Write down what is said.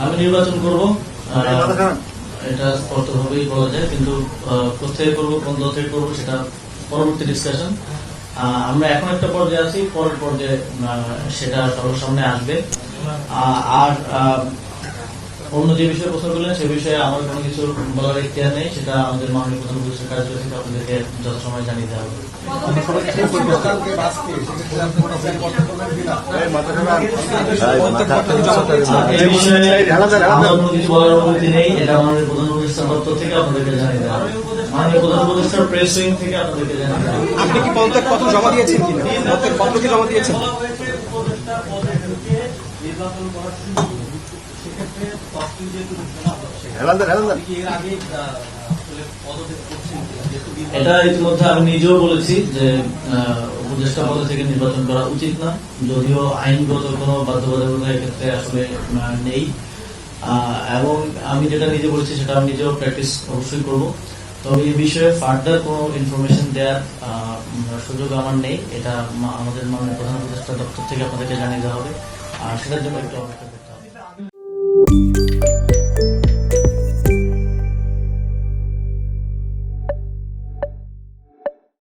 আমি নির্বাচন করব, এটা স্পষ্টভাবেই বলা যায়, কিন্তু কোথায় করবো, কোন দল থেকে করবো সেটা পরবর্তী ডিসকাশন। আমরা এখন একটা পর্যায়ে আছি, পরের পর্যায়ে সেটা সবার সামনে আসবে। আর অন্য যে বিষয়ে প্রশ্ন করলেন সে বিষয়ে আমার কোনো কিছু বলার ইখতিয়ার নেই, সেটা আমাদের মাননীয় প্রধান উপদেষ্টার কার্যালয় থেকে আপনাদেরকে যথাসময় জানিয়ে দেওয়া হবে। এই বিষয়ে আমার কোনো কিছু বলার অনুমতি নেই, এটা মাননীয় প্রধান উপদেষ্টার দপ্তর থেকে আপনাদেরকে জানিয়ে দেওয়া হবে, মাননীয় প্রধান উপদেষ্টার প্রেস উইং থেকে আপনাদেরকে জানিয়ে দেওয়া হবে। আপনি কি পদত্যাগপত্র জমা দিয়েছেন কিনা? পদত্যাগপত্র কি জমা দিয়েছেন? এটা ইতিমধ্যে আমি নিজেও বলেছি যে উপদেষ্টা পদ থেকে নির্বাচন করা উচিত না, যদিও আইনগত কোনো বাধ্যবাধকতা এক্ষেত্রে আসলে নেই। এবং আমি যেটা নিজে বলেছি সেটা আমি নিজেও প্র্যাকটিস অবশ্যই করব। তবে এই বিষয়ে ফার্দার কোনো ইনফরমেশন দেওয়ার সুযোগ আমার নেই, এটা আমাদের মাননীয় প্রধান উপদেষ্টা দপ্তর থেকে আপনাদেরকে জানিয়ে দেওয়া হবে, আর সেটার জন্য একটু অপেক্ষা করতে হবে।